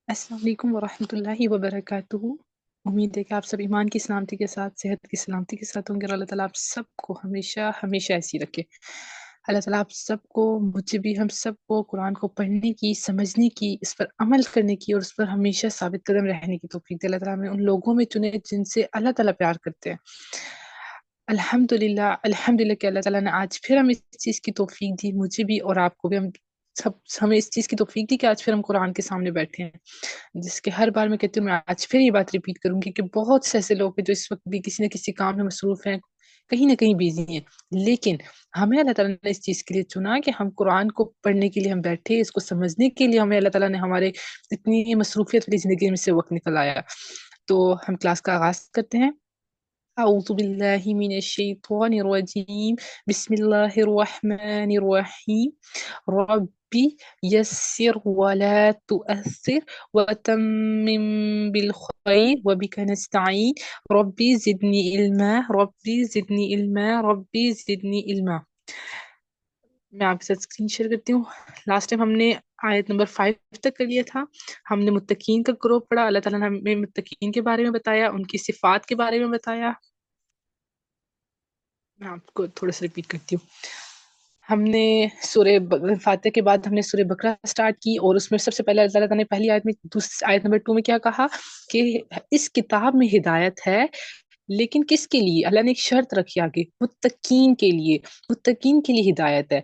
السلام علیکم ورحمۃ اللہ وبرکاتہ۔ امید ہے کہ آپ سب ایمان کی سلامتی کے ساتھ، صحت کی سلامتی کے ساتھ ہوں گے، اور اللہ تعالیٰ آپ سب کو ہمیشہ ہمیشہ ایسی رکھے۔ اللہ تعالیٰ آپ سب کو، مجھے بھی، ہم سب کو قرآن کو پڑھنے کی، سمجھنے کی، اس پر عمل کرنے کی اور اس پر ہمیشہ ثابت قدم رہنے کی توفیق دے۔ اللہ تعالیٰ ہمیں ان لوگوں میں چنے جن سے اللہ تعالیٰ پیار کرتے ہیں۔ الحمدللہ کہ اللہ تعالیٰ نے آج پھر ہمیں اس چیز کی توفیق دی، مجھے بھی اور آپ کو بھی، ہمیں اس چیز کی توفیق دی کہ آج پھر ہم قرآن کے سامنے بیٹھے ہیں، جس کے ہر بار میں کہتی ہوں، میں آج پھر یہ بات ریپیٹ کروں گی کہ بہت سے ایسے لوگ ہیں جو اس وقت بھی کسی نہ کسی کام میں مصروف ہیں، کہیں نہ کہیں بیزی ہیں، لیکن ہمیں اللہ تعالیٰ نے اس چیز کے لیے چنا کہ ہم قرآن کو پڑھنے کے لیے ہم بیٹھے، اس کو سمجھنے کے لیے ہمیں اللہ تعالیٰ نے ہمارے اتنی مصروفیت والی زندگی میں سے وقت نکل آیا۔ تو ہم کلاس کا آغاز کرتے ہیں۔ اعوذ باللہ من الشیطان الرجیم، بسم اللہ الرحمن الرحیم، ربی یسر ولا تؤثر وتمم بالخیر وبک نستعین، ربی زدنی علما، ربی زدنی علما، ربی زدنی علما۔ میں آپ کے ساتھ اسکرین شیئر کرتی ہوں۔ لاسٹ ٹائم ہم نے آیت نمبر 5 تک کر لیا تھا۔ ہم نے متقین کا گروہ پڑھا، اللہ تعالیٰ نے ہمیں متقین کے بارے میں بتایا، ان کی صفات کے بارے میں بتایا۔ میں آپ کو تھوڑا سا ریپیٹ کرتی ہوں۔ ہم نے سورہ فاتح کے بعد ہم نے سورہ بقرہ سٹارٹ کی، اور اس میں سب سے پہلے اللہ تعالیٰ نے پہلی آیت میں، آیت نمبر 2 میں کیا کہا کہ اس کتاب میں ہدایت ہے، لیکن کس کے لیے؟ اللہ نے ایک شرط رکھی آگے، متقین کے لیے، متقین کے لیے ہدایت ہے۔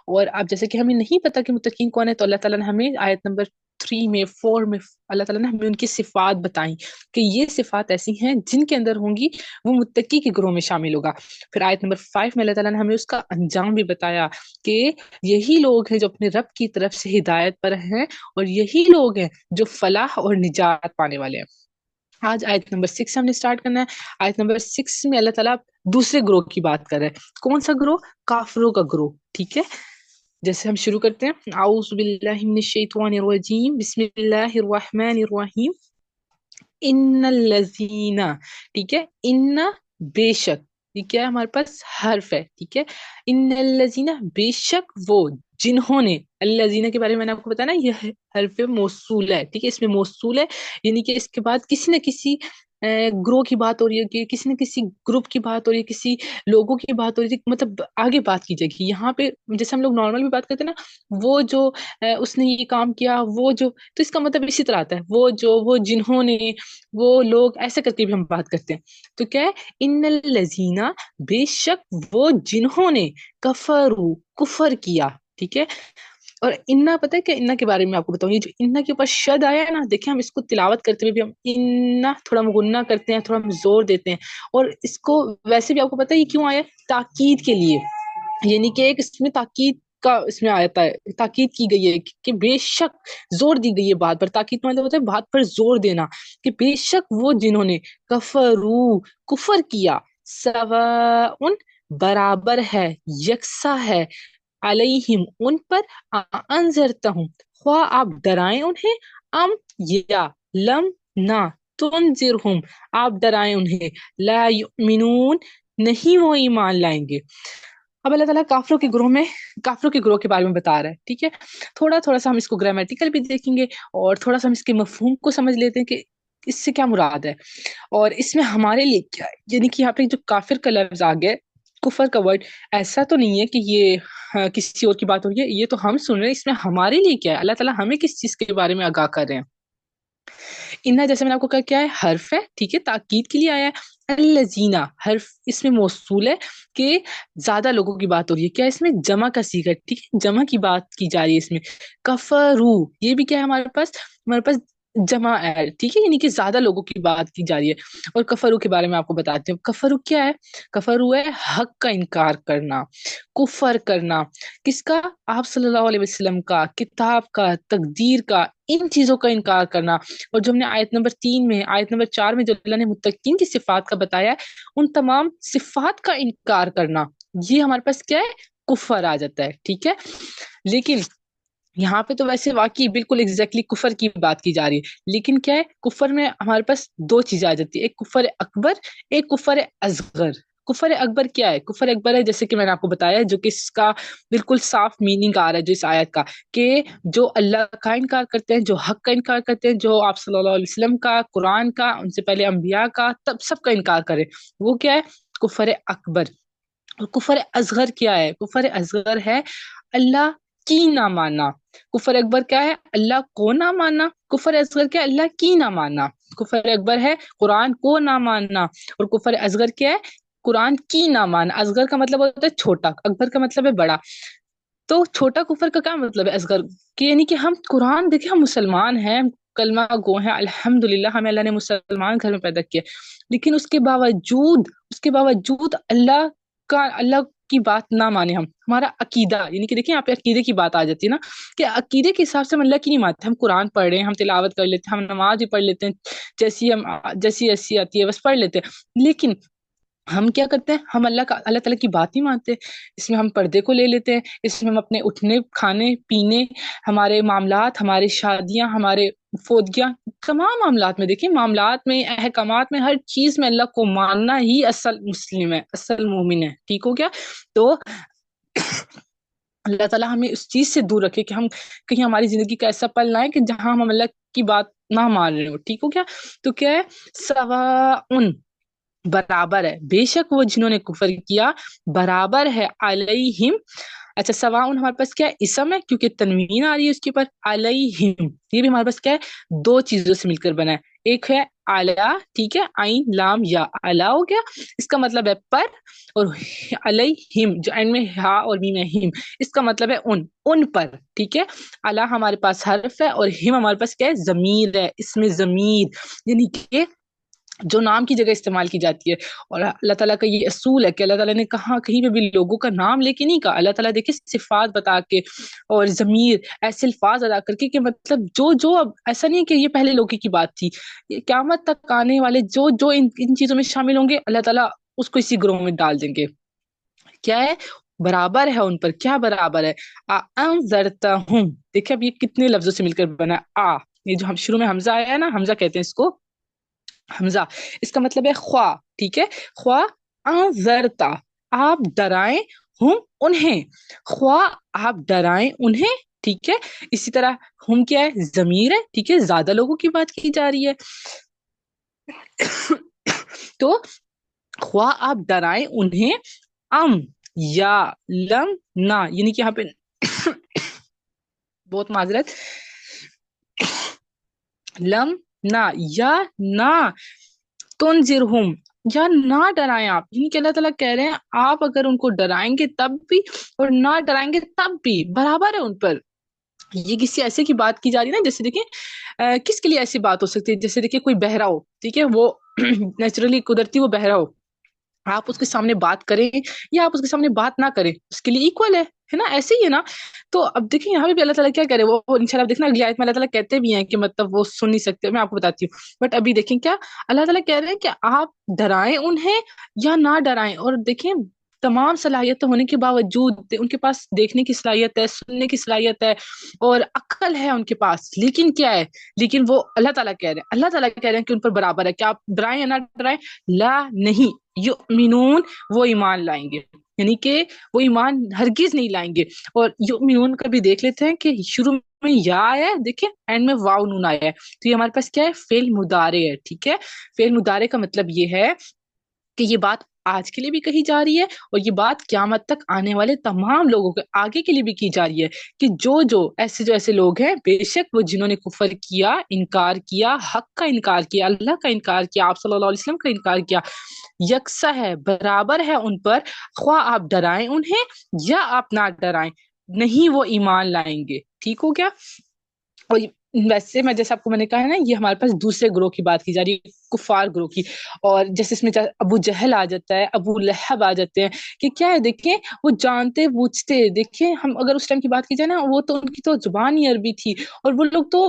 اور اب جیسے کہ ہمیں نہیں پتا کہ متقین کون ہے، تو اللہ تعالیٰ نے ہمیں آیت نمبر 3 میں 4 میں اللہ تعالیٰ نے ہمیں ان کی صفات بتائیں کہ یہ صفات ایسی ہیں جن کے اندر ہوں گی وہ متقی کے گروہ میں شامل ہوگا۔ پھر آیت نمبر 5 میں اللہ تعالیٰ نے ہمیں اس کا انجام بھی بتایا کہ یہی لوگ ہیں جو اپنے رب کی طرف سے ہدایت پر ہیں، اور یہی لوگ ہیں جو فلاح اور نجات پانے والے ہیں۔ آج آیت نمبر 6 ہم نے سٹارٹ کرنا ہے۔ آیت نمبر 6 میں اللہ تعالیٰ دوسرے گروہ کی بات کر رہے ہیں۔ کون سا گروہ؟ کافروں کا گروہ۔ ٹھیک ہے، جیسے ہم شروع کرتے ہیں، اعوذ باللہ من الشیطان الرجیم، بسم اللہ الرحمن الرحیم، ان الذین، ٹھیک ہے، ان، بے شک، یہ کیا ہے؟ ہمارے پاس حرف ہے، ٹھیک ہے، ان الذین، بے شک وہ، جنہوں نے، الذین کے بارے میں نے آپ کو بتایا نا، یہ حرف موصول ہے، ٹھیک ہے، اس میں موصول ہے، یعنی کہ اس کے بعد کسی نہ کسی گروہ کی بات ہو رہی ہے، کہ کسی نہ کسی گروپ کی بات ہو رہی ہے، کسی لوگوں کی بات ہو رہی ہے، مطلب آگے بات کی جائے گی۔ یہاں پہ جیسے ہم لوگ نارمل بھی بات کرتے ہیں نا، وہ جو اس نے یہ کام کیا، وہ جو، تو اس کا مطلب اسی طرح آتا ہے، وہ جو، وہ جنہوں نے، وہ لوگ، ایسے کر کے بھی ہم بات کرتے ہیں۔ تو کیا ہے؟ ان الذین، بے شک وہ جنہوں نے، کفروا، کفر کیا، ٹھیک ہے۔ اور انا، پتہ ہے کہ انا کے بارے میں آپ کو بتاؤں، یہ جو انا کے اوپر شد آیا ہے نا، دیکھیں ہم اس کو تلاوت کرتے ہوئے بھی ہم انا تھوڑا ہم غنہ کرتے ہیں، تھوڑا ہم زور دیتے ہیں، اور اس کو ویسے بھی آپ کو پتہ ہے یہ کیوں آیا ہے؟ تاکید کے لیے، یعنی کہ ایک اس میں تاکید کا، اس میں آتا ہے، تاکید کی گئی ہے کہ بے شک، زور دی گئی ہے بات پر۔ تاکید کا مطلب ہوتا ہے بات پر زور دینا، کہ بے شک وہ جنہوں نے، کفرو، کفر کیا، سواء، برابر ہے، یکساں ہے، علیہم، ان پر، انذرتہم، خواہ آپ ڈرائیں انہیں، ام، یا لم، نہ، تنذرہم، آپ ڈرائیں انہیں، لا یؤمنون، نہیں وہ ایمان لائیں گے۔ اب اللہ تعالیٰ کافروں کے گروہ میں، کافروں کے گروہ کے بارے میں بتا رہا ہے، ٹھیک ہے۔ تھوڑا تھوڑا سا ہم اس کو گرامیٹیکل بھی دیکھیں گے، اور تھوڑا سا ہم اس کے مفہوم کو سمجھ لیتے ہیں کہ اس سے کیا مراد ہے، اور اس میں ہمارے لیے کیا ہے۔ یعنی کہ یہاں پہ جو کافر کا لفظ آ گیا، کفر کا ورڈ، ایسا تو نہیں ہے کہ یہ کسی اور کی بات ہو رہی ہے، یہ تو ہم سن رہے ہیں، اس میں ہمارے لیے کیا ہے، اللہ تعالیٰ ہمیں کس چیز کے بارے میں آگاہ کر رہے ہیں۔ انا، جیسے میں نے آپ کو کہا، کیا ہے؟ حرف ہے، ٹھیک ہے، تاکید کے لیے آیا ہے۔ الذین، حرف اس میں موصول ہے، کہ زیادہ لوگوں کی بات ہو رہی ہے، کیا اس میں جمع کا صیغہ ہے، ٹھیک ہے، جمع کی بات کی جا رہی ہے اس میں۔ کفرو، یہ بھی کیا ہے ہمارے پاس جمع ہے، ٹھیک ہے، یعنی کہ زیادہ لوگوں کی بات کی جا رہی ہے۔ اور کفرو کے بارے میں آپ کو بتاتی ہوں، کفرو کیا ہے؟ کفرو ہے حق کا انکار کرنا، کفر کرنا، کس کا؟ آپ صلی اللہ علیہ وسلم کا، کتاب کا، تقدیر کا، ان چیزوں کا انکار کرنا۔ اور جو ہم نے آیت نمبر 3 میں، آیت نمبر 4 میں جو اللہ نے متقین کی صفات کا بتایا ہے، ان تمام صفات کا انکار کرنا، یہ ہمارے پاس کیا ہے؟ کفر آ جاتا ہے، ٹھیک ہے۔ لیکن یہاں پہ تو ویسے واقعی بالکل ایگزیکٹلی کفر کی بات کی جا رہی ہے، لیکن کیا ہے؟ کفر میں ہمارے پاس دو چیزیں آ جاتی ہے، ایک کفر اکبر، ایک کفر اصغر۔ کفر اکبر کیا ہے؟ کفر اکبر ہے جیسے کہ میں نے آپ کو بتایا جو کہ اس کا بالکل صاف میننگ آ رہا ہے جو اس آیت کا، کہ جو اللہ کا انکار کرتے ہیں، جو حق کا انکار کرتے ہیں، جو آپ صلی اللہ علیہ وسلم کا، قرآن کا، ان سے پہلے انبیاء کا، تب سب کا انکار کرے، وہ کیا ہے؟ کفر اکبر۔ اور کفر اصغر کیا ہے؟ کفر اصغر ہے اللہ کی نہ ماننا۔ کفر اکبر کیا ہے؟ اللہ کو نہ ماننا۔ کفر اصغر کیا ہے؟ اللہ کی نہ ماننا۔ کفر اکبر ہے قرآن کو نہ ماننا، اور کفر اصغر کیا ہے؟ قرآن کی نہ ماننا۔ اصغر کا مطلب ہوتا ہے چھوٹا، اکبر کا مطلب ہے بڑا۔ تو چھوٹا کفر کا کیا مطلب ہے اصغر کہ یعنی کہ ہم قرآن دیکھیں، ہم مسلمان ہیں، کلمہ گو ہیں، الحمدللہ ہمیں اللہ نے مسلمان گھر میں پیدا کیا، لیکن اس کے باوجود اللہ کی بات نہ مانے ہم، ہمارا عقیدہ، یعنی کہ دیکھیں یہاں پہ عقیدے کی بات آ جاتی ہے نا، کہ عقیدے کے حساب سے ہم اللہ کی نہیں مانتے، ہم قرآن پڑھ رہے ہیں، ہم تلاوت کر لیتے ہیں، ہم نماز بھی پڑھ لیتے ہیں، جیسی ایسی آتی ہے بس پڑھ لیتے ہیں، لیکن ہم کیا کرتے ہیں؟ ہم اللہ تعالیٰ کی بات نہیں مانتے، اس میں ہم پردے کو لے لیتے ہیں، اس میں ہم اپنے اٹھنے، کھانے پینے، ہمارے معاملات، ہماری شادیاں، ہمارے فوتگیاں، تمام معاملات میں دیکھیں، معاملات میں، احکامات میں، ہر چیز میں اللہ کو ماننا ہی اصل مسلم ہے، اصل مومن ہے، ٹھیک ہو گیا؟ تو اللہ تعالیٰ ہمیں اس چیز سے دور رکھے کہ ہم کہیں ہماری زندگی کا ایسا پل نہ ہے کہ جہاں ہم اللہ کی بات نہ مان رہے ہو، ٹھیک ہو گیا؟ تو کیا ہے؟ سواء، برابر ہے، بے شک وہ جنہوں نے کفر کیا، برابر ہے، علیہم۔ اچھا، سواؤن ہمارے پاس کیا ہے؟ اسم ہے کیونکہ تنوین آ رہی ہے اس کے اوپر، علیہم، یہ بھی ہمارے پاس کیا ہے؟ دو چیزوں سے مل کر بنا ہے، ایک ہے اعلیٰ، ٹھیک ہے، عین لام یا، اعلیٰ ہو گیا، اس کا مطلب ہے پر، اور علیہم جو اینڈ میں ہا اور میم ہے، ہم، اس کا مطلب ہے ان پر، ٹھیک ہے؟ اعلیٰ ہمارے پاس حرف ہے، اور ہم ہمارے پاس کیا ہے؟ ضمیر ہے، اس میں ضمیر یعنی کہ جو نام کی جگہ استعمال کی جاتی ہے، اور اللہ تعالیٰ کا یہ اصول ہے کہ اللہ تعالیٰ نے کہا کہیں پہ بھی لوگوں کا نام لے کے نہیں کہا، اللہ تعالیٰ دیکھے صفات بتا کے اور ضمیر ایسے الفاظ ادا کر کے کہ مطلب جو اب ایسا نہیں کہ یہ پہلے لوگوں کی بات تھی، یہ قیامت تک آنے والے جو ان چیزوں میں شامل ہوں گے، اللہ تعالیٰ اس کو اسی گروہ میں ڈال دیں گے۔ کیا ہے؟ برابر ہے ان پر، کیا برابر ہے؟ انذرتہم، دیکھیں اب یہ کتنے لفظوں سے مل کر بنا ہے، یہ جو ہم شروع میں حمزہ آیا ہے نا، حمزہ کہتے ہیں اس کو، حمزہ، اس کا مطلب ہے خواہ، ٹھیک ہے؟ خواہ انذرتا، آپ ڈرائیں، ہم انہیں، خواہ آپ ڈرائیں انہیں، ٹھیک ہے؟ اسی طرح ہم کیا ہے؟ ضمیر ہے، ٹھیک ہے؟ زیادہ لوگوں کی بات کی جا رہی ہے، تو خواہ آپ ڈرائیں انہیں، ام یا لم نہ، یعنی کہ یہاں پہ بہت معذرت، لم نہ یا نہ، تنذرہم یا نہ ڈرائیں آپ، یعنی کہ اللہ تعالیٰ کہہ رہے ہیں آپ اگر ان کو ڈرائیں گے تب بھی اور نہ ڈرائیں گے تب بھی برابر ہے ان پر۔ یہ کسی ایسے کی بات کی جا رہی ہے نا، جیسے دیکھیں کس کے لیے ایسی بات ہو سکتی ہے؟ جیسے دیکھیں کوئی بہرا ہو، ٹھیک ہے، وہ نیچرلی قدرتی وہ بہرا ہو، آپ اس کے سامنے بات کریں یا آپ اس کے سامنے بات نہ کریں، اس کے لیے ایکول ہے نا، ایسے ہی ہے نا۔ تو اب دیکھیں یہاں پہ بھی اللہ تعالیٰ کیا کرے، وہ انشاءاللہ دیکھنا اگلی آیت میں اللہ تعالیٰ کہتے بھی ہیں کہ مطلب وہ سن نہیں سکتے، میں آپ کو بتاتی ہوں، بٹ ابھی دیکھیں کیا اللہ تعالیٰ کہہ رہے ہیں کہ آپ ڈرائیں انہیں یا نہ ڈرائیں، اور دیکھیں تمام صلاحیت ہونے کے باوجود ان کے پاس دیکھنے کی صلاحیت ہے، سننے کی صلاحیت ہے، اور عقل ہے ان کے پاس، لیکن کیا ہے؟ لیکن وہ اللہ تعالیٰ کہہ رہے ہیں، اللہ تعالیٰ کہہ رہے ہیں کہ ان پر برابر ہے، کہ آپ ڈرائیں یا نہ ڈرائیں، لا نہیں، یؤمنون، وہ ایمان لائیں گے، یعنی کہ وہ ایمان ہرگز نہیں لائیں گے۔ اور یؤمنون کا بھی دیکھ لیتے ہیں کہ شروع میں یا آیا ہے، دیکھیں اینڈ میں واو نون آیا ہے، تو یہ ہمارے پاس کیا ہے؟ فعل مضارع ہے، ٹھیک ہے؟ فعل مضارع کا مطلب یہ ہے کہ یہ بات آج کے لیے بھی کہی جا رہی ہے، اور یہ بات قیامت تک آنے والے تمام لوگوں کے آگے کے لیے بھی کی جا رہی ہے، کہ جو ایسے لوگ ہیں، بے شک وہ جنہوں نے کفر کیا، انکار کیا، حق کا انکار کیا، اللہ کا انکار کیا، آپ صلی اللہ علیہ وسلم کا انکار کیا، یکساں ہے، برابر ہے ان پر، خواہ آپ ڈرائیں انہیں یا آپ نہ ڈرائیں، نہیں وہ ایمان لائیں گے، ٹھیک ہو گیا؟ اور ویسے میں جیسے آپ کو میں نے کہا ہے نا، یہ ہمارے پاس دوسرے گروہ کی بات کی جا رہی ہے، کفار گروہ کی، اور جیسے اس میں ابو جہل آ جاتا ہے، ابو لہب آ جاتے ہیں، کہ کیا ہے؟ دیکھیں وہ جانتے بوجھتے، دیکھیں ہم اگر اس ٹائم کی بات کی جائے نا، وہ تو ان کی تو زبان ہی عربی تھی، اور وہ لوگ تو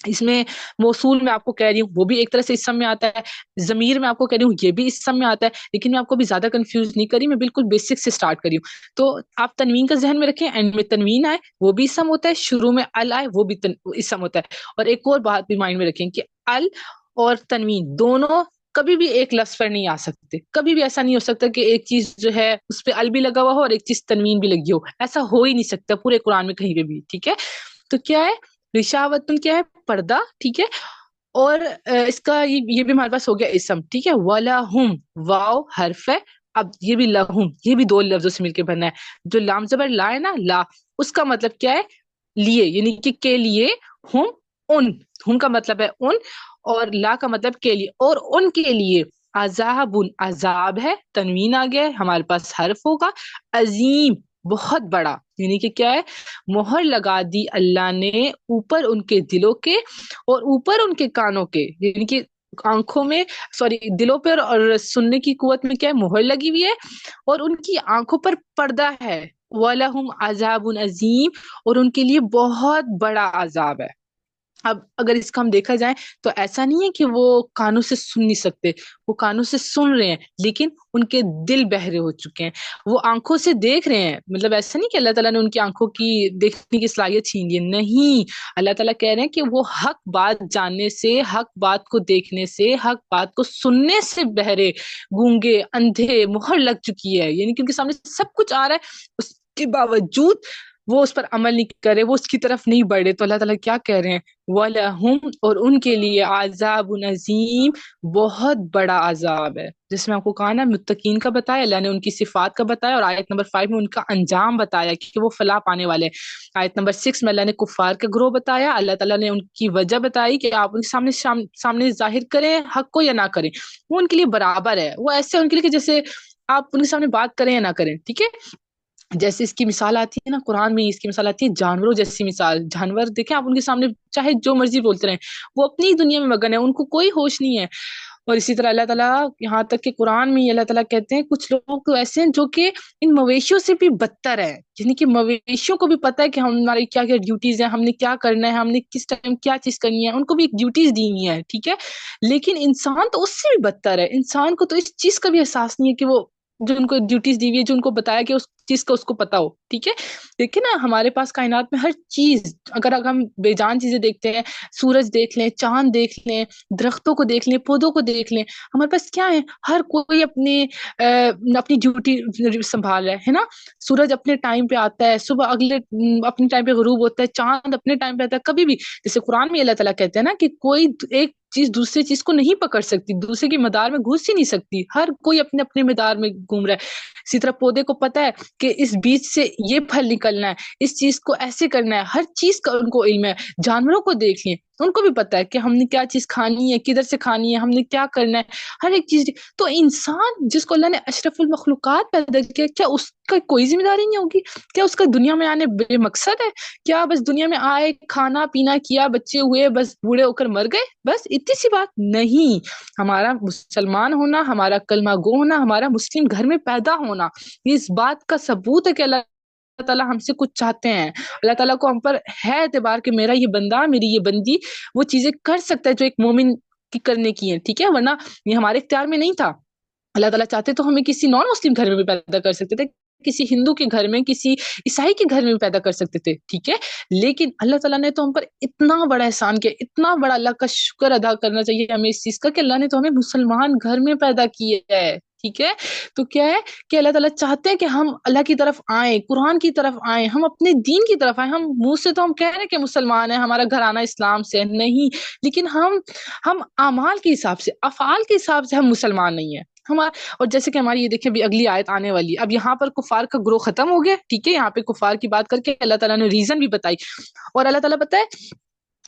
اس میں موصول میں آپ کو کہہ رہی ہوں وہ بھی ایک طرح سے اسم میں آتا ہے، ضمیر میں آپ کو کہہ رہی ہوں یہ بھی اسم میں آتا ہے، لیکن میں آپ کو بھی زیادہ کنفیوز نہیں کری، میں بالکل بیسک سے سٹارٹ کری ہوں. تو آپ تنوین کا ذہن میں رکھیں، اینڈ میں تنوین آئے وہ بھی اسم ہوتا ہے، شروع میں ال آئے وہ بھی اسم ہوتا ہے. اور ایک اور بات بھی مائنڈ میں رکھیں کہ ال اور تنوین دونوں کبھی بھی ایک لفظ پر نہیں آ سکتے. کبھی بھی ایسا نہیں ہو سکتا کہ ایک چیز جو ہے اس پہ ال بھی لگا ہوا ہو اور ایک چیز تنوین بھی لگی ہو، ایسا ہو ہی نہیں سکتا پورے قرآن میں کہیں پہ بھی. ٹھیک ہے، تو کیا ہے رشاوتن، کیا ہے پردہ. ٹھیک ہے، اور اس کا یہ بھی ہمارے پاس ہو گیا اسم. ٹھیک ہے، وَلَهُمْ، واو حرف ہے. اب یہ بھی لہم، یہ بھی دو لفظوں سے مل کے بنا ہے. جو لام زبر لا ہے نا، لا، اس کا مطلب کیا ہے لیے، یعنی کہ کے لیے. ہم ان، ہم کا مطلب ہے ان، اور لا کا مطلب کے لیے، اور ان کے لیے. عذاب، عذاب ہے، تنوین آ گیا ہے ہمارے پاس، حرف ہوگا. عظیم، بہت بڑا، یعنی کہ کیا ہے مہر لگا دی اللہ نے اوپر ان کے دلوں کے اور اوپر ان کے کانوں کے، یعنی کہ آنکھوں میں، سوری دلوں پر اور سننے کی قوت میں کیا ہے مہر لگی ہوئی ہے، اور ان کی آنکھوں پر پردہ ہے. وَلَهُمْ عَذَابٌ عَظِيمٌ، اور ان کے لیے بہت بڑا عذاب ہے. اب اگر اس کا ہم دیکھا جائے تو ایسا نہیں ہے کہ وہ کانوں سے سن نہیں سکتے، وہ کانوں سے سن رہے ہیں لیکن ان کے دل بہرے ہو چکے ہیں. وہ آنکھوں سے دیکھ رہے ہیں، مطلب ایسا نہیں کہ اللہ تعالیٰ نے ان کی آنکھوں کی دیکھنے کی صلاحیت چھین لی، نہیں. اللہ تعالیٰ کہہ رہے ہیں کہ وہ حق بات جاننے سے، حق بات کو دیکھنے سے، حق بات کو سننے سے بہرے، گونگے، اندھے، مہر لگ چکی ہے. یعنی کہ ان کے سامنے سب کچھ آ رہا ہے، اس کے باوجود وہ اس پر عمل نہیں کرے، وہ اس کی طرف نہیں بڑھے. تو اللہ تعالیٰ کیا کہہ رہے ہیں، وَلَهُمْ، اور ان کے لیے عذاب عظیم، بہت بڑا عذاب ہے. جس میں آپ کو کہا نا متقین کا بتایا، اللہ نے ان کی صفات کا بتایا، اور آیت نمبر 5 میں ان کا انجام بتایا کہ وہ فلاح پانے والے. آیت نمبر 6 میں اللہ نے کفار کا گروہ بتایا، اللہ تعالیٰ نے ان کی وجہ بتائی کہ آپ ان کے سامنے ظاہر کریں حق کو یا نہ کریں، وہ ان کے لیے برابر ہے. وہ ایسے ان کے لیے کہ جیسے آپ ان کے سامنے بات کریں یا نہ کریں. ٹھیک ہے، جیسے اس کی مثال آتی ہے نا قرآن میں، اس کی مثال آتی ہے جانوروں جیسی مثال. جانور دیکھیں آپ ان کے سامنے چاہے جو مرضی بولتے رہیں، وہ اپنی دنیا میں مگن ہے، ان کو کوئی ہوش نہیں ہے. اور اسی طرح اللہ تعالیٰ یہاں تک کہ قرآن میں اللہ تعالیٰ کہتے ہیں کچھ لوگ تو ایسے ہیں جو کہ ان مویشیوں سے بھی بدتر ہے، یعنی کہ مویشیوں کو بھی پتہ ہے کہ ہماری کیا کیا ڈیوٹیز ہیں، ہم نے کیا کرنا ہے، ہم نے کس ٹائم کیا چیز کرنی ہے، ان کو بھی ایک ڈیوٹیز دی ہوئی ہیں. ٹھیک ہے، لیکن انسان تو اس سے بھی بدتر ہے. انسان کو تو اس چیز کا بھی احساس نہیں ہے کہ وہ جو ان کو ڈیوٹیز دی ہوئی ہے، جو ان کو بتایا کہ اس چیز کا اس کو پتا ہو. ٹھیک ہے، دیکھیں نا ہمارے پاس کائنات میں ہر چیز، اگر ہم بے جان چیزیں دیکھتے ہیں، سورج دیکھ لیں، چاند دیکھ لیں، درختوں کو دیکھ لیں، پودوں کو دیکھ لیں، ہمارے پاس کیا ہے، ہر کوئی اپنی ڈیوٹی سنبھال رہا ہے نا. سورج اپنے ٹائم پہ آتا ہے، صبح اگلے اپنے ٹائم پہ غروب ہوتا ہے، چاند اپنے ٹائم پہ آتا ہے. کبھی بھی جیسے قرآن میں اللہ تعالیٰ کہتے ہیں نا کہ کوئی ایک چیز دوسری چیز کو نہیں پکڑ سکتی، دوسرے کی مدار میں گھس ہی نہیں سکتی، ہر کوئی اپنے اپنے مدار میں گھوم رہا ہے. اسی طرح پودے کو پتا ہے کہ اس بیج سے یہ پھل نکلنا ہے، اس چیز کو ایسے کرنا ہے، ہر چیز کا ان کو علم ہے. جانوروں کو دیکھ لیں، ان کو بھی پتا ہے کہ ہم نے کیا چیز کھانی ہے، کدھر سے کھانی ہے، ہم نے کیا کرنا ہے، ہر ایک چیز. تو انسان جس کو اللہ نے اشرف المخلوقات پیدا کیا، کیا اس کا کوئی ذمہ داری نہیں ہوگی؟ کیا اس کا دنیا میں آنے بے مقصد ہے؟ کیا بس دنیا میں آئے، کھانا پینا کیا، بچے ہوئے، بس بوڑھے ہو کر مر گئے، بس اتنی سی بات؟ نہیں. ہمارا مسلمان ہونا، ہمارا کلمہ گو ہونا، ہمارا مسلم گھر میں پیدا ہونا، یہ اس بات کا ثبوت ہے کہ اللہ تعالیٰ ہم سے کچھ چاہتے ہیں. اللہ تعالیٰ کو ہم پر ہے اعتبار کہ میرا یہ بندہ، میری یہ بندی وہ چیزیں کر سکتا ہے جو ایک مومن کی کرنے کی ہیں. ٹھیک ہے، ورنہ یہ ہمارے اختیار میں نہیں تھا. اللہ تعالیٰ چاہتے تو ہمیں کسی نان مسلم گھر میں بھی پیدا کر سکتے تھے، کسی ہندو کے گھر میں، کسی عیسائی کے گھر میں بھی پیدا کر سکتے تھے. ٹھیک ہے، لیکن اللہ تعالیٰ نے تو ہم پر اتنا بڑا احسان کیا، اتنا بڑا، اللہ کا شکر ادا کرنا چاہیے ہمیں اس چیز کا کہ اللہ نے تو ہمیں مسلمان گھر میں پیدا کیا ہے. ٹھیک ہے، تو کیا ہے کہ اللہ تعالیٰ چاہتے ہیں کہ ہم اللہ کی طرف آئیں، قرآن کی طرف آئیں، ہم اپنے دین کی طرف آئیں. ہم منہ سے تو ہم کہہ رہے ہیں کہ مسلمان ہیں، ہمارا گھرانہ اسلام سے نہیں، لیکن ہم اعمال کے حساب سے، افعال کے حساب سے ہم مسلمان نہیں ہیں. اور جیسے کہ ہماری یہ دیکھیں ابھی اگلی آیت آنے والی ہے. اب یہاں پر کفار کا گروہ ختم ہو گیا. ٹھیک ہے، یہاں پہ کفار کی بات کر کے اللہ تعالیٰ نے ریزن بھی بتائی، اور اللہ تعالیٰ بتائے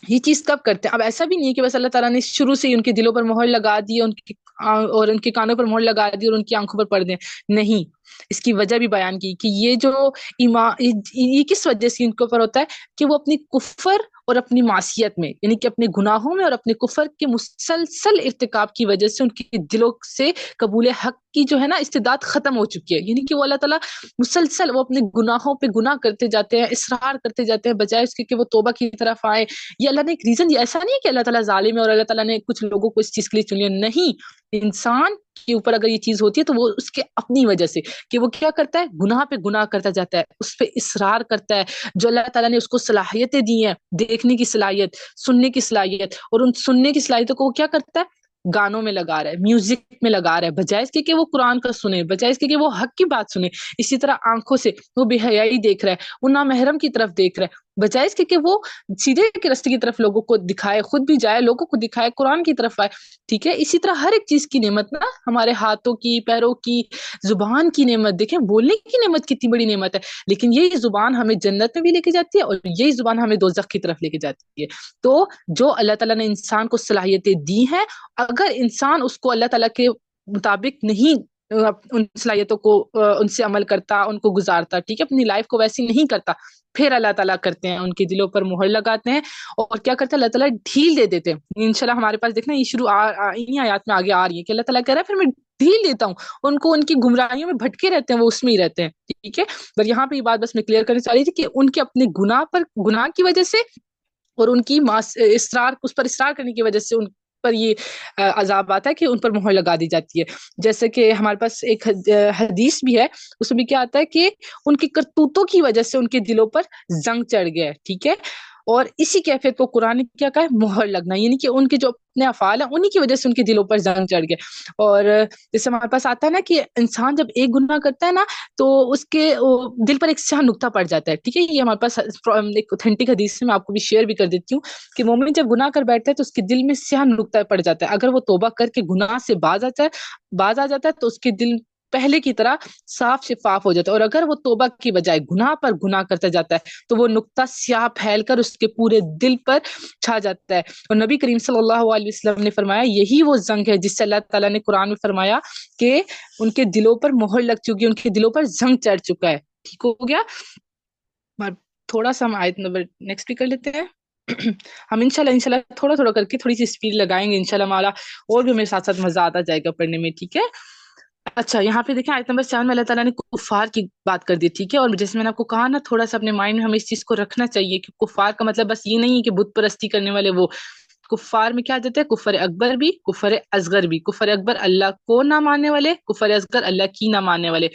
یہ چیز کب کرتے ہیں. اب ایسا بھی نہیں ہے کہ بس اللہ تعالیٰ نے شروع سے ہی ان کے دلوں پر مہر لگا دی اور ان کے کانوں پر مہر لگا دی اور ان کی آنکھوں پر پردے. نہیں، اس کی وجہ بھی بیان کی کہ یہ جو ایمان، یہ کس وجہ سے ان کے اوپر ہوتا ہے کہ وہ اپنی کفر اور اپنی معصیت میں، یعنی کہ اپنے گناہوں میں اور اپنے کفر کے مسلسل ارتکاب کی وجہ سے ان کے دلوں سے قبول حق کی جو ہے نا استعداد ختم ہو چکی ہے. یعنی کہ وہ اللہ تعالیٰ مسلسل وہ اپنے گناہوں پہ گناہ کرتے جاتے ہیں، اصرار کرتے جاتے ہیں، بجائے اس کے کہ وہ توبہ کی طرف آئے. یہ اللہ نے ایک ریزن دیا، ایسا نہیں ہے کہ اللہ تعالیٰ ظالم ہے اور اللہ تعالیٰ نے کچھ لوگوں کو اس چیز کے لیے چن لیا. نہیں، انسان کے اوپر اگر یہ چیز ہوتی ہے تو وہ اس کے اپنی وجہ سے، کہ وہ کیا کرتا ہے، گناہ پہ گناہ کرتا جاتا ہے، اس پہ اصرار کرتا ہے. جو اللہ تعالیٰ نے اس کو صلاحیتیں دی ہیں، دیکھنے کی صلاحیت، سننے کی صلاحیت، اور ان سننے کی صلاحیتوں کو وہ کیا کرتا ہے، گانوں میں لگا رہا ہے، میوزک میں لگا رہا ہے، بجائے اس کے کہ وہ قرآن کا سنے، بجائے اس کے کہ وہ حق کی بات سنے. اسی طرح آنکھوں سے وہ بے حیائی دیکھ رہا ہے، وہ نامحرم کی طرف دیکھ رہا ہے، بجائے اس کے کہ وہ سیدھے کے راستے کی طرف لوگوں کو دکھائے، خود بھی جائے، لوگوں کو دکھائے، قرآن کی طرف آئے. ٹھیک ہے، اسی طرح ہر ایک چیز کی نعمت نا، ہمارے ہاتھوں کی، پیروں کی، زبان کی نعمت، دیکھیں بولنے کی نعمت کتنی بڑی نعمت ہے، لیکن یہی زبان ہمیں جنت میں بھی لے کے جاتی ہے اور یہی زبان ہمیں دوزخ کی طرف لے کے جاتی ہے. تو جو اللہ تعالیٰ نے انسان کو صلاحیتیں دی ہیں، اگر انسان اس کو اللہ تعالیٰ کے مطابق نہیں ان صلاحیتوں کو ان سے عمل کرتا، ان کو گزارتا، ٹھیک ہے، اپنی لائف کو ویسی نہیں کرتا، پھر اللہ تعالیٰ کرتے ہیں، ان کے دلوں پر مہر لگاتے ہیں اور کیا کرتے ہیں، اللہ تعالیٰ ڈھیل دے دیتے ہیں. انشاءاللہ ہمارے پاس دیکھنا یہ شروع انہی آیات میں آگے آ رہی ہے کہ اللہ تعالیٰ کہہ رہا ہے پھر میں ڈھیل دیتا ہوں ان کو، ان کی گمراہیوں میں بھٹکے رہتے ہیں، وہ اس میں ہی رہتے ہیں. ٹھیک ہے، پر یہاں پہ یہ بات بس میں کلیئر کرنا چاہ رہی تھی کہ ان کے اپنے گناہ کی وجہ سے اور ان کی اس پر اصرار کرنے کی وجہ سے ان پر یہ عذاب آتا ہے کہ ان پر مہر لگا دی جاتی ہے. جیسے کہ ہمارے پاس ایک حدیث بھی ہے، اس میں بھی کیا آتا ہے کہ ان کی کرتوتوں کی وجہ سے ان کے دلوں پر زنگ چڑھ گیا ہے. ٹھیک ہے، اور اسی کیفیت کو قرآن نے کیا کہا ہے، مہر لگنا، یعنی کہ ان کے جو اپنے افعال ہیں انہی کی وجہ سے ان کے دلوں پر زنگ چڑھ گیا. اور جیسے ہمارے پاس آتا ہے نا کہ انسان جب ایک گناہ کرتا ہے نا تو اس کے دل پر ایک سیاہ نقطہ پڑ جاتا ہے. ٹھیک ہے، یہ ہمارے پاس ایک اوتھینٹک حدیث سے میں آپ کو بھی شیئر بھی کر دیتی ہوں کہ مومن جب گناہ کر بیٹھتا ہے تو اس کے دل میں سیاہ نقطہ پڑ جاتا ہے. اگر وہ توبہ کر کے گناہ سے باز آ جاتا ہے تو اس کے دل پہلے کی طرح صاف شفاف ہو جاتا ہے، اور اگر وہ توبہ کی بجائے گناہ پر گناہ کرتا جاتا ہے تو وہ نقطہ سیاہ پھیل کر اس کے پورے دل پر چھا جاتا ہے. اور نبی کریم صلی اللہ علیہ وسلم نے فرمایا یہی وہ زنگ ہے جس سے اللہ تعالیٰ نے قرآن میں فرمایا کہ ان کے دلوں پر مہر لگ چکی، ان کے دلوں پر زنگ چڑھ چکا ہے. ٹھیک ہو گیا، تھوڑا سا ہم آیت نمبر نیکسٹ بھی کر لیتے ہیں. ہم انشاءاللہ تھوڑا تھوڑا کر کے تھوڑی سی اسپیڈ لگائیں گے انشاءاللہ ہمارا، اور بھی میرے ساتھ ساتھ مزہ آتا جائے گا پڑھنے میں. ٹھیک ہے، اچھا یہاں پہ دیکھیں آیت نمبر 7 میں اللہ تعالیٰ نے کفار کی بات کر دی. ٹھیک ہے، اور جیسے میں نے آپ کو کہا نا تھوڑا سا اپنے مائنڈ میں ہمیں اس چیز کو رکھنا چاہیے کہ کفار کا مطلب بس یہ نہیں ہے کہ بت پرستی کرنے والے. وہ کفار میں کیا جاتا ہے، کفر اکبر بھی، کفر اصغر بھی. کفر اکبر اللہ کو نہ ماننے والے، کفر اصغر اللہ کی نہ ماننے والے.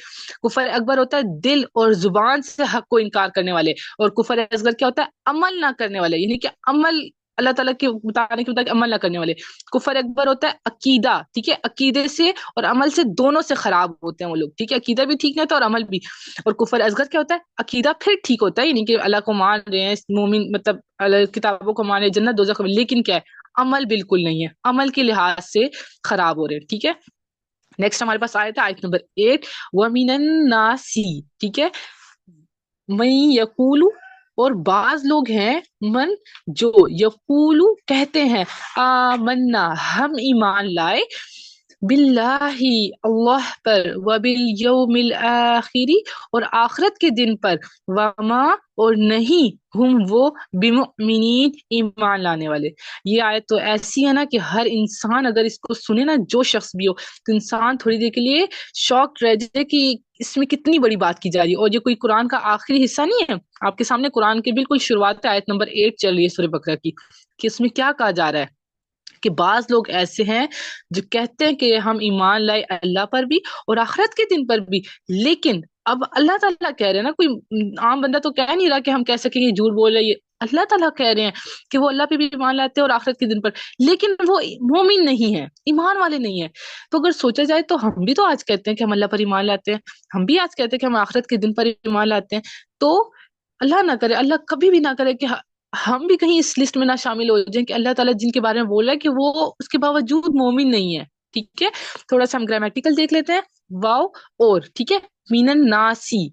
کفر اکبر ہوتا ہے دل اور زبان سے حق کو انکار کرنے والے، اور کفر اصغر کیا ہوتا ہے، عمل نہ کرنے والے، یعنی کہ عمل اللہ تعالیٰ کے بتانے کے مطابق عمل نہ کرنے والے. کفر اکبر ہوتا ہے عقیدہ، ٹھیک ہے، عقیدے سے اور عمل سے دونوں سے خراب ہوتے ہیں وہ لوگ. ٹھیک ہے، عقیدہ بھی ٹھیک نہیں ہوتا اور عمل بھی. اور کفر اصغر کیا ہوتا ہے، عقیدہ پھر ٹھیک ہوتا ہے، یعنی کہ اللہ کو مان رہے ہیں، مومن مطلب اللہ کتابوں کو مان رہے ہیں، جنت دوزخ، لیکن کیا ہے، عمل بالکل نہیں ہے، عمل کے لحاظ سے خراب ہو رہے ہیں. ٹھیک ہے، نیکسٹ ہمارے پاس آیت ہے آیت نمبر 8 وَمِنَ النَّاسِ. ٹھیک ہے، مَن یقول، اور بعض لوگ ہیں، من جو یقولو کہتے ہیں، آمنا ہم ایمان لائے، باللہ اللہ پر، وبالیوم الآخری اور آخرت کے دن پر، وما اور نہیں ہم وہ بمؤمنین ایمان لانے والے. یہ آیت تو ایسی ہے نا کہ ہر انسان اگر اس کو سنے نا، جو شخص بھی ہو، تو انسان تھوڑی دیر کے لیے شاک رہ جائے کہ اس میں کتنی بڑی بات کی جا رہی ہے. اور یہ کوئی قرآن کا آخری حصہ نہیں ہے، آپ کے سامنے قرآن کے بالکل شروعات آیت نمبر 8 چل رہی ہے سورہ بقرہ کی، کہ اس میں کیا کہا جا رہا ہے کہ بعض لوگ ایسے ہیں جو کہتے ہیں کہ ہم ایمان لائے اللہ پر بھی اور آخرت کے دن پر بھی، لیکن اب اللہ تعالیٰ کہہ رہے ہیں نا، کوئی عام بندہ تو کہہ نہیں رہا کہ ہم کہہ سکیں کہ جھوٹ بول رہے ہیں. اللہ تعالیٰ کہہ رہے ہیں کہ وہ اللہ پہ بھی ایمان لاتے ہیں اور آخرت کے دن پر، لیکن وہ مومن نہیں ہے، ایمان والے نہیں ہیں. تو اگر سوچا جائے تو ہم بھی تو آج کہتے ہیں کہ ہم اللہ پر ایمان لاتے ہیں، ہم بھی آج کہتے ہیں کہ ہم آخرت کے دن پر ایمان لاتے ہیں. تو اللہ نہ کرے، اللہ کبھی بھی نہ کرے کہ ہم بھی کہیں اس لسٹ میں نہ شامل ہو جائیں کہ اللہ تعالیٰ جن کے بارے میں بول رہا ہے کہ وہ اس کے باوجود مومن نہیں ہے. ٹھیک ہے، تھوڑا سا ہم گرامیٹیکل دیکھ لیتے ہیں. واو اور، ٹھیک ہے، مین الناسی،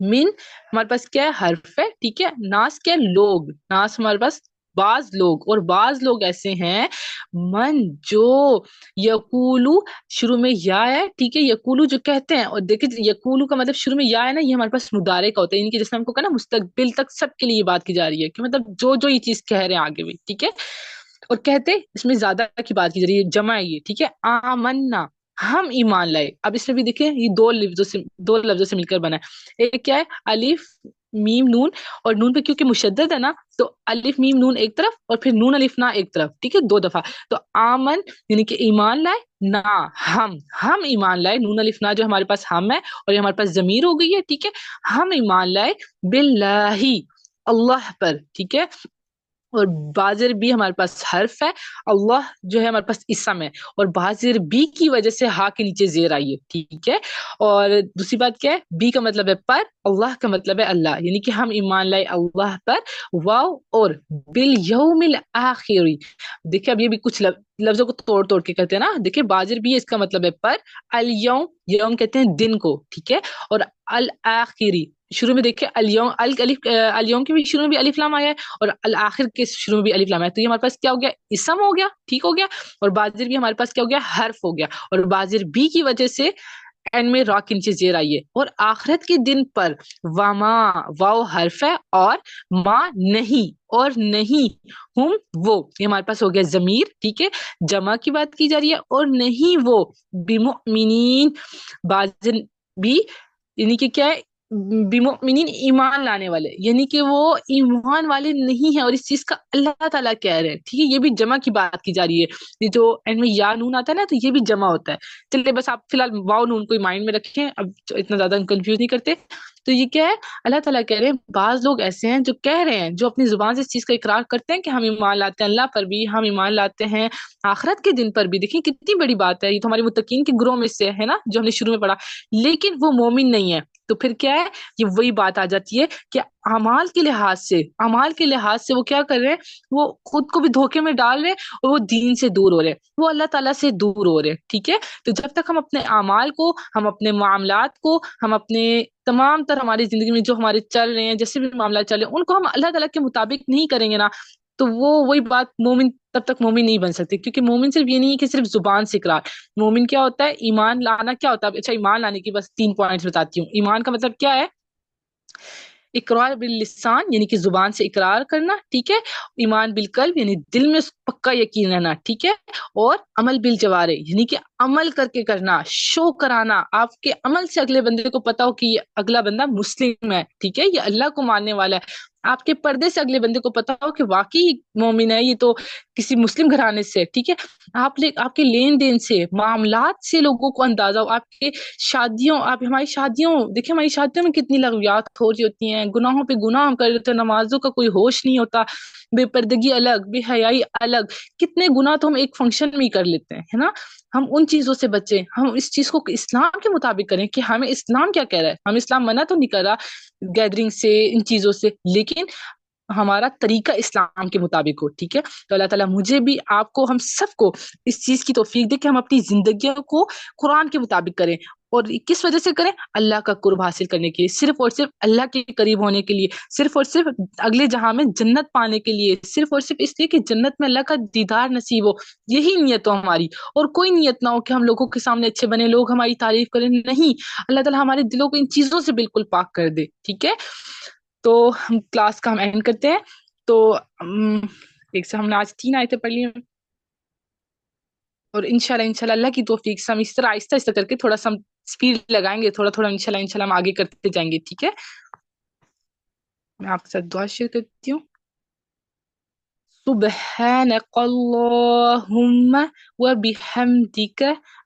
من ہمارے پاس کیا ہے، حرف ہے. ٹھیک ہے، ناس کیا ہے، لوگ، ناس ہمارے پاس بعض لوگ ایسے ہیں من جو یقولو، شروع میں یا ہے، ٹھیک ہے، یقولو جو کہتے ہیں، اور دیکھیں یقولو کا مطلب شروع میں یا ہے نا، یہ ہمارے پاس مضارع کا ہوتا ہے، یعنی کہ جیسے ہم کو کہا نا مستقبل تک سب کے لیے یہ بات کی جا رہی ہے کہ مطلب جو یہ چیز کہہ رہے ہیں آگے بھی، ٹھیک ہے، اور کہتے اس میں زیادہ کی بات کی جا رہی ہے، جمع ہے یہ، ٹھیک ہے، آمنا، ہم ایمان لائے. اب اس میں بھی دیکھیں یہ دو لفظوں سے مل کر بنا ہے. ایک کیا ہے، الف میم نون، اور نون پہ کیونکہ مشدد ہے نا تو الف میم نون ایک طرف اور پھر نون الف نا ایک طرف، ٹھیک ہے، دو دفعہ. تو آمن یعنی کہ ایمان لائے، نہ ہم ایمان لائے، نون الف نا جو ہمارے پاس ہم ہے اور یہ ہمارے پاس ضمیر ہو گئی ہے، ٹھیک ہے، ہم ایمان لائے باللہ، اللہ پر، ٹھیک ہے. اور بازر بھی ہمارے پاس حرف ہے، اللہ جو ہے ہمارے پاس اسم ہے، اور بازر بھی کی وجہ سے ہا کے نیچے زیر آئی ہے، ٹھیک ہے. اور دوسری بات کیا ہے، بی کا مطلب ہے پر، اللہ کا مطلب ہے اللہ، یعنی کہ ہم ایمان لائے اللہ پر. واو اور بالیوم الاخر، دیکھیں اب یہ بھی کچھ لفظوں کو توڑ توڑ کے کہتے ہیں نا. دیکھیں بازر بھی ہے، اس کا مطلب ہے پر، الیوم، یوم کہتے ہیں دن کو، ٹھیک ہے، اور الاخری شروع میں دیکھیں الیوم، الیوم کے بھی شروع میں بھی الف لام آیا ہے اور الآخر کے شروع میں بھی الف لام ہے، تو یہ ہمارے پاس کیا ہو گیا، اسم ہو گیا، ٹھیک ہو گیا. اور بازر بھی ہمارے پاس کیا ہو گیا، حرف ہو گیا، اور بازر بھی کی وجہ سے اینڈ میں را کے نیچے زیر آئیے. اور آخرت کے دن پر وما، واو حرف ہے، اور ما نہیں، اور نہیں، ہم وہ، یہ ہمارے پاس ہو گیا ضمیر، ٹھیک ہے، جمع کی بات کی جا رہی ہے، اور نہیں وہ بمؤمنین، بازن بھی یعنی کہ کیا ہے، بمؤمنین ایمان لانے والے، یعنی کہ وہ ایمان والے نہیں ہیں، اور اس چیز کا اللہ تعالیٰ کہہ رہے ہیں، ٹھیک ہے. یہ بھی جمع کی بات کی جا رہی ہے، یہ جو اینڈ میں یا نون آتا ہے نا تو یہ بھی جمع ہوتا ہے. چلیے بس آپ فی الحال واؤ نون کو مائنڈ میں رکھیں، اب اتنا زیادہ کنفیوز نہیں کرتے. تو یہ کیا ہے، اللہ تعالیٰ کہہ رہے ہیں بعض لوگ ایسے ہیں جو کہہ رہے ہیں، جو اپنی زبان سے اس چیز کا اقرار کرتے ہیں کہ ہم ایمان لاتے ہیں اللہ پر بھی، ہم ایمان لاتے ہیں آخرت کے دن پر بھی. دیکھیں کتنی بڑی بات ہے، یہ تو ہمارے متقین کے گروہ میں سے ہے نا جو ہم نے شروع میں پڑھا، لیکن وہ مومن نہیں ہے. تو پھر کیا ہے، یہ وہی بات آ جاتی ہے کہ اعمال کے لحاظ سے وہ کیا کر رہے ہیں، وہ خود کو بھی دھوکے میں ڈال رہے ہیں، اور وہ دین سے دور ہو رہے ہیں، وہ اللہ تعالیٰ سے دور ہو رہے ہیں، ٹھیک ہے. تو جب تک ہم اپنے اعمال کو، ہم اپنے معاملات کو، ہم اپنے تمام تر ہماری زندگی میں جو ہمارے چل رہے ہیں، جیسے بھی معاملات چل رہے ہیں، ان کو ہم اللہ تعالیٰ کے مطابق نہیں کریں گے نا، تو وہی بات مومن تب تک مومن نہیں بن سکتے. کیونکہ مومن صرف یہ نہیں ہے کہ صرف زبان سے اقرار، مومن کیا ہوتا ہے، ایمان لانا کیا ہوتا ہے. اچھا ایمان لانے کی بس 3 پوائنٹس بتاتی ہوں. ایمان کا مطلب کیا ہے، اقرار باللسان یعنی کہ زبان سے اقرار کرنا، ٹھیک ہے، ایمان بالقلب یعنی دل میں پکا یقین رہنا، ٹھیک ہے، اور عمل بالجوارح یعنی کہ عمل کر کے کرنا، شو کرانا، آپ کے عمل سے اگلے بندے کو پتا ہو کہ یہ اگلا بندہ مسلم ہے، ٹھیک ہے، یہ اللہ کو ماننے والا ہے. آپ کے پردے سے اگلے بندے کو پتا ہو کہ واقعی مومن ہے، یہ تو کسی مسلم گھرانے سے، ٹھیک ہے. آپ کے لین دین سے، معاملات سے لوگوں کو اندازہ ہو، آپ کے شادیوں، آپ ہماری شادیوں دیکھیں، ہماری شادیوں میں کتنی لغویات ہو رہی ہوتی ہیں، گناہوں پہ گناہ ہم کر دیتے ہیں، نمازوں کا کوئی ہوش نہیں ہوتا، بے پردگی الگ، بے حیائی الگ، کتنے گناہ تو ہم ایک فنکشن میں ہی کر لیتے ہیں، ہے نا. ہم ان چیزوں سے بچیں، ہم اس چیز کو اسلام کے مطابق کریں کہ ہمیں اسلام کیا کہہ رہا ہے. ہم اسلام منع تو نہیں کر رہا گیدرنگ سے، ان چیزوں سے، لیکن ہمارا طریقہ اسلام کے مطابق ہو، ٹھیک ہے. تو اللہ تعالیٰ مجھے بھی، آپ کو، ہم سب کو اس چیز کی توفیق دے کہ ہم اپنی زندگیوں کو قرآن کے مطابق کریں. اور کس وجہ سے کریں، اللہ کا قرب حاصل کرنے کے لیے، صرف اور صرف اللہ کے قریب ہونے کے لیے، صرف اور صرف اگلے جہاں میں جنت پانے کے لیے، صرف اور صرف اس لیے کہ جنت میں اللہ کا دیدار نصیب ہو. یہی نیت ہو ہماری، اور کوئی نیت نہ ہو کہ ہم لوگوں کے سامنے اچھے بنے، لوگ ہماری تعریف کریں، نہیں. اللہ تعالیٰ ہمارے دلوں کو ان چیزوں سے بالکل پاک کر دے، ٹھیک ہے. تو ہم کلاس کا ہم اینڈ کرتے ہیں. تو ایک سے ہم نے آج 3 آیتیں پڑھ لی ہیں، اور انشاءاللہ اللہ کی توفیق سے ہم اس طرح آہستہ آہستہ کر کے تھوڑا سا ہم اسپیڈ لگائیں گے، تھوڑا تھوڑا انشاءاللہ ہم آگے کرتے جائیں گے، ٹھیک ہے. میں آپ کے ساتھ دعا شیئر کرتی ہوں. سبحانك اللهم وبحمدك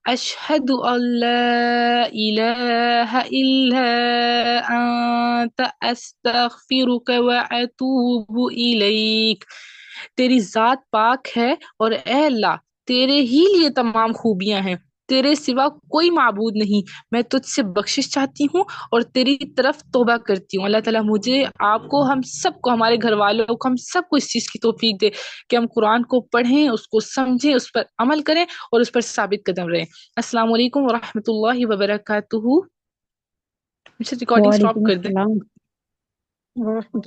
أشهد أن لا إله إلا أنت أستغفرك وأتوب إليك. تیری ذات پاک ہے، اور اے اللہ تیرے ہی لیے تمام خوبیاں ہیں، تیرے سوا کوئی معبود نہیں. میں تجھ سے بخشش چاہتی ہوں اور تیری طرف توبہ کرتی ہوں. اللہ تعالیٰ مجھے، آپ کو، ہم سب کو، ہمارے گھر والوں کو، ہم سب کو اس چیز کی توفیق دے کہ ہم قرآن کو پڑھیں، اس کو سمجھیں، اس پر عمل کریں، اور اس پر ثابت قدم رہیں. السلام علیکم ورحمۃ اللہ وبرکاتہ. ریکارڈنگ سٹاپ وعلیکم کر دیں. السلام ورحمۃ